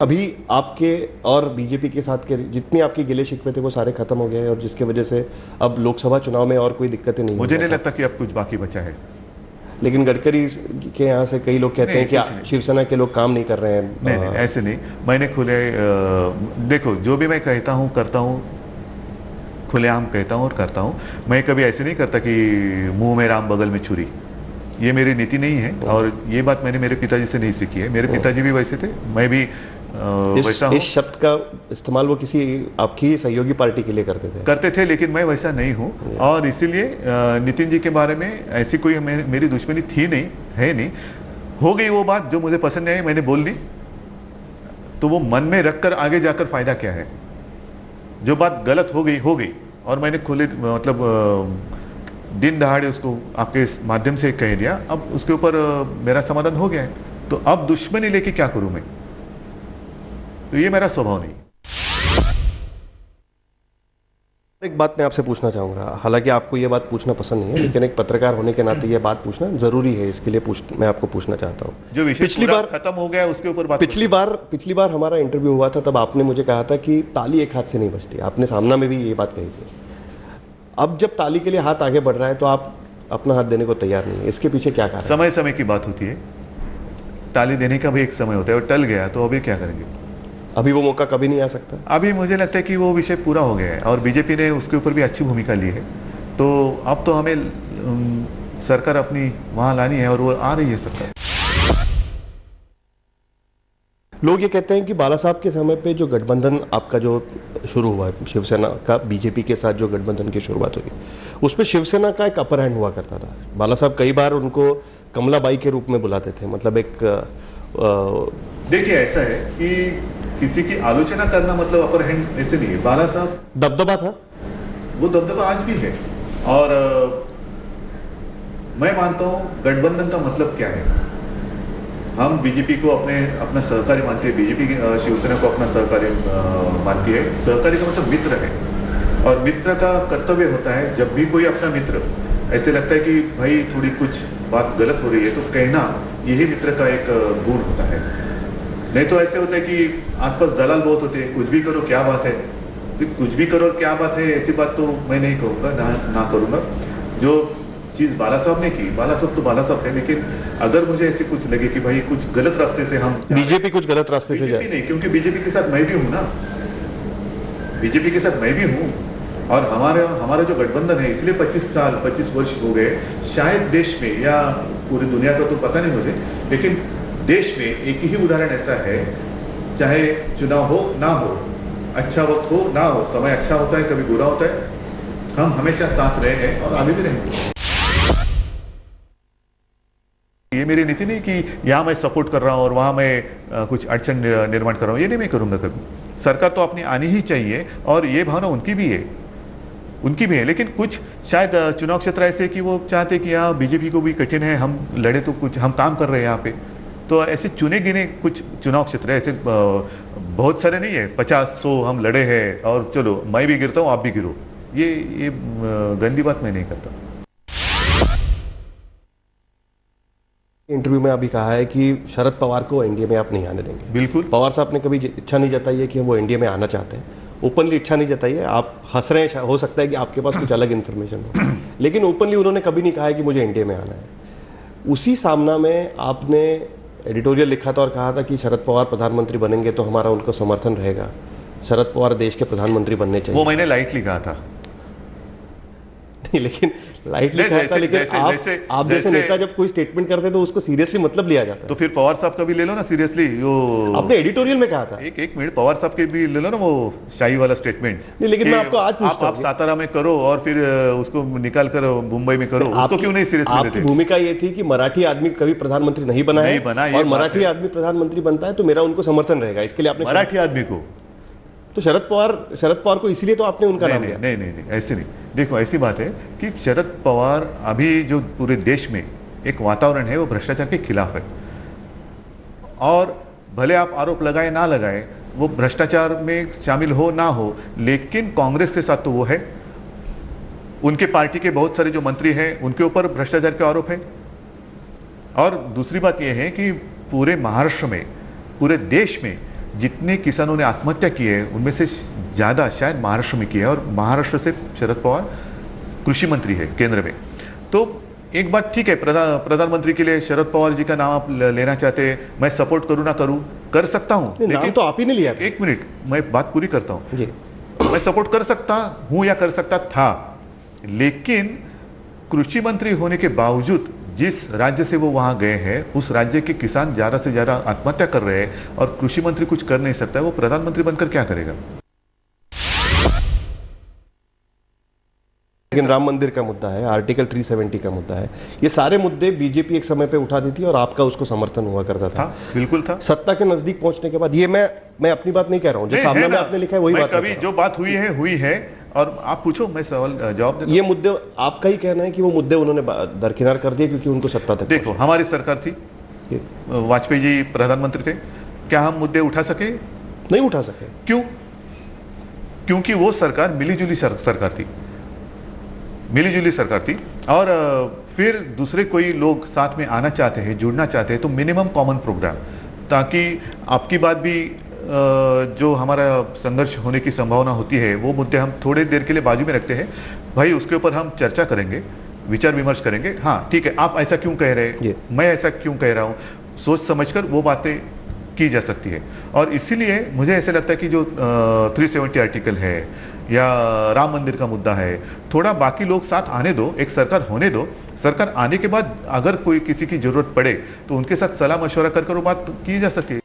अभी आपके और बीजेपी के साथ के जितनी आपकी गिले शिकवे थे वो सारे खत्म हो गए हैं और जिसके वजह से अब लोकसभा चुनाव में और कोई दिक्कतें नहीं मुझे होंगी नहीं ऐसा? लगता कि अब कुछ बाकी बचा है। लेकिन गडकरी के यहाँ से कई लोग कहते नहीं, हैं कि कुछ नहीं। शिवसेना के लोग काम नहीं कर रहे हैं। नहीं नहीं, ऐसे नहीं। मैंने देखो, जो भी मैं कहता हूँ करता हूँ, खुलेआम कहता हूँ और करता हूँ। मैं कभी ऐसे नहीं करता कि मुंह में राम बगल में छुरी, ये मेरी नीति नहीं है। और ये बात मैंने मेरे पिताजी से नहीं सीखी है। मेरे पिताजी भी वैसे थे, मैं भी वैसा हूँ। इस शब्द का इस्तेमाल वो किसी आपकी सहयोगी पार्टी के लिए करते थे। लेकिन मैं वैसा नहीं हूँ। और इसीलिए नितिन जी के बारे में ऐसी कोई मेरी दुश्मनी थी नहीं, है नहीं। हो गई वो बात जो मुझे पसंद नहीं आई, मैंने बोल दी, तो वो मन में रखकर आगे जाकर फायदा क्या है। जो बात गलत हो गई और मैंने खुले मतलब दिन दहाड़े उसको आपके माध्यम से कह दिया। अब उसके ऊपर मेरा समाधान हो गया है, तो अब दुश्मनी लेके क्या करूं मैं? तो ये मेरा स्वभाव नहीं। एक बात मैं आपसे पूछना चाहूँगा, हालांकि आपको ये बात पूछना पसंद नहीं है, लेकिन एक पत्रकार होने के नाते ये बात पूछना जरूरी है, इसके लिए मैं आपको पूछना चाहता हूँ। जो विषय पिछली बार खत्म हो गया उसके ऊपर बात। पिछली बार हमारा इंटरव्यू हुआ था, तब आपने मुझे कहा था कि ताली एक हाथ से नहीं बजती। आपने सामना में भी ये बात कही थी। अब जब ताली के लिए हाथ आगे बढ़ रहा है तो आप अपना हाथ देने को तैयार नहीं है, इसके पीछे क्या कारण? समय समय की बात होती है। ताली देने का भी एक समय होता है, और टल गया तो अभी क्या करेंगे? अभी वो मौका कभी नहीं आ सकता। अभी मुझे लगता है कि वो विषय पूरा हो गया है और बीजेपी ने उसके ऊपर भी अच्छी भूमिका ली है। तो अब तो हमें सरकार अपनी वहां लानी है, और वो आ रही है सरकार। लोग ये कहते हैं कि बाला साहब के समय पे जो गठबंधन आपका जो शुरू हुआ, शिवसेना का बीजेपी के साथ जो गठबंधन की शुरुआत हुई, उसमें शिवसेना का एक अपर हैंड हुआ करता था। बाला साहब कई बार उनको कमलाबाई के रूप में बुलाते थे। मतलब एक देखिए, ऐसा है कि किसी की आलोचना करना मतलब अपर हैंड ऐसे नहीं है। बाला साहब दबदबा था, वो दबदबा आज भी है। और मैं मानता हूं गठबंधन का मतलब क्या है। हम बीजेपी को अपना सहकारी मानते हैं, बीजेपी शिवसेना को अपना सहकारी मानती है। सहकारी का मतलब मित्र है, और मित्र का कर्तव्य होता है, जब भी कोई अपना मित्र ऐसे लगता है कि भाई थोड़ी कुछ बात गलत हो रही है, तो कहना यही मित्र का एक गुण होता है। नहीं तो ऐसे होता है कि आसपास दलाल बहुत होते हैं, कुछ भी करो क्या बात है, कुछ भी करो क्या बात है, ऐसी बात तो मैं नहीं कहूँगा, ना करूँगा। जो चीज़ बाला साहब ने की, बाला साहब तो बाला साहब थे, लेकिन अगर मुझे ऐसे कुछ लगे कि भाई कुछ गलत रास्ते से हम बीजेपी कुछ गलत रास्ते से जाए, नहीं, क्योंकि बीजेपी के साथ मैं भी हूँ ना, बीजेपी के साथ मैं भी हूँ। और हमारा जो गठबंधन है, इसलिए 25 वर्ष हो गए। शायद देश में या पूरी दुनिया का तो पता नहीं मुझे, लेकिन देश में एक ही उदाहरण ऐसा है, चाहे चुनाव हो ना हो, अच्छा वक्त हो ना हो, समय अच्छा होता है कभी बुरा होता है, हम हमेशा साथ रहे हैं और आगे भी रहेंगे। ये मेरी नीति नहीं कि यहाँ मैं सपोर्ट कर रहा हूँ और वहाँ मैं कुछ अड़चन निर्माण कर रहा हूँ, ये नहीं मैं करूँगा कभी। सरकार तो अपनी आनी ही चाहिए, और ये भावना उनकी भी है। लेकिन कुछ शायद चुनाव क्षेत्र ऐसे कि वो चाहते कि यहाँ बीजेपी को भी कठिन है, हम लड़े तो कुछ हम काम कर रहे हैं यहाँ पे। तो ऐसे चुने गिने कुछ चुनाव क्षेत्र है, ऐसे बहुत सारे नहीं है, 50-100 हम लड़े हैं और चलो मैं भी गिरता हूँ आप भी गिरो। ये गंदी बात मैं नहीं करता। इंटरव्यू में अभी कहा है कि शरद पवार को एनडीए में आप नहीं आने देंगे। बिल्कुल। पवार साहब ने कभी इच्छा नहीं जताई है कि वो एनडीए में आना चाहते हैं, ओपनली इच्छा नहीं जताई है। आप हंस रहे हैं, हो सकता है कि आपके पास कुछ अलग इन्फॉर्मेशन हो, लेकिन ओपनली उन्होंने कभी नहीं कहा है कि मुझे एनडीए में आना है। उसी सामना में आपने एडिटोरियल लिखा था और कहा था कि शरद पवार प्रधानमंत्री बनेंगे तो हमारा उनको समर्थन रहेगा, शरद पवार देश के प्रधानमंत्री बनने चाहिए। वो मैंने लाइटली कहा था। नहीं, लेकिन लाइटली कहा था, लेकिन आप जैसे नेता जब कोई स्टेटमेंट करते तो उसको सीरियसली मतलब लिया जाता है। तो फिर पवार साहब का भी ले लो ना सीरियसली। जो आपने एडिटोरियल में कहा था, एक मिनट, पवार साहब के भी ले लो ना वो शाही वाला स्टेटमेंट। नहीं, लेकिन मैं आपको आज पूछता हूं, आप सातारा में करो और फिर उसको निकाल कर मुंबई में करो, उसको क्यों नहीं सीरियसली लेते? आपकी भूमिका ये थी कि मराठी आदमी कभी प्रधानमंत्री नहीं बना है, और मराठी आदमी प्रधानमंत्री बनता है तो मेरा उनको समर्थन रहेगा, इसके लिए आपने मराठी आदमी को। तो शरद पवार को इसलिए तो आपने उनका नाम लिया। नहीं, ऐसे नहीं। देखो, ऐसी बात है कि शरद पवार अभी जो पूरे देश में एक वातावरण है वो भ्रष्टाचार के खिलाफ है, और भले आप आरोप लगाए ना लगाए, वो भ्रष्टाचार में शामिल हो ना हो, लेकिन कांग्रेस के साथ तो वो है। उनके पार्टी के बहुत सारे जो मंत्री हैं उनके ऊपर भ्रष्टाचार के आरोप है। और दूसरी बात यह है कि पूरे महाराष्ट्र में, पूरे देश में जितने किसानों ने आत्महत्या की है उनमें से ज़्यादा शायद महाराष्ट्र में की है, और महाराष्ट्र से शरद पवार कृषि मंत्री है केंद्र में। तो एक बात ठीक है, प्रधानमंत्री के लिए शरद पवार जी का नाम आप लेना चाहते हैं, मैं सपोर्ट करूँ ना करूँ, कर सकता हूँ, नाम तो आप ही ने लिया था। एक मिनट मैं बात पूरी करता हूँ जी। मैं सपोर्ट कर सकता हूँ या कर सकता था, लेकिन कृषि मंत्री होने के बावजूद जिस राज्य से वो वहां गए हैं उस राज्य के किसान ज्यादा से ज्यादा आत्महत्या कर रहे हैं और कृषि मंत्री कुछ कर नहीं सकता है, वो प्रधानमंत्री बनकर क्या करेगा? लेकिन राम मंदिर का मुद्दा है, आर्टिकल 370 का मुद्दा है, ये सारे मुद्दे बीजेपी एक समय पे उठाती थी और आपका उसको समर्थन हुआ करता था। बिल्कुल था। सत्ता के नजदीक पहुंचने के बाद ये मैं अपनी बात नहीं कह रहा हूं, जो सामने में आपने लिखा है वही बात कभी जो बात हुई है, और आप पूछो मैं सवाल जवाब देता। ये मुद्दे आपका ही कहना है कि वो मुद्दे उन्होंने दरकिनार कर दिए क्योंकि उनको सत्ता तक देखो हमारी सरकार थी, वाजपेयी जी प्रधानमंत्री थे, क्या हम मुद्दे उठा सके? नहीं उठा सके। क्यों? क्योंकि वो सरकार मिलीजुली सरकार थी, मिलीजुली सरकार थी, और फिर दूसरे कोई लोग साथ में आना चाहते हैं, जुड़ना चाहते हैं, तो मिनिमम कॉमन प्रोग्राम, ताकि आपकी बात भी जो हमारा संघर्ष होने की संभावना होती है वो मुद्दे हम थोड़ी देर के लिए बाजू में रखते हैं, भाई उसके ऊपर हम चर्चा करेंगे, विचार विमर्श करेंगे। हाँ ठीक है, आप ऐसा क्यों कह रहे हैं, मैं ऐसा क्यों कह रहा हूँ, सोच समझकर वो बातें की जा सकती है। और इसीलिए मुझे ऐसा लगता है कि जो 370 आर्टिकल है या राम मंदिर का मुद्दा है, थोड़ा बाकी लोग साथ आने दो, एक सरकार होने दो, सरकार आने के बाद अगर कोई किसी की जरूरत पड़े तो उनके साथ सलाह मशवरा कर वो बात की जा सके।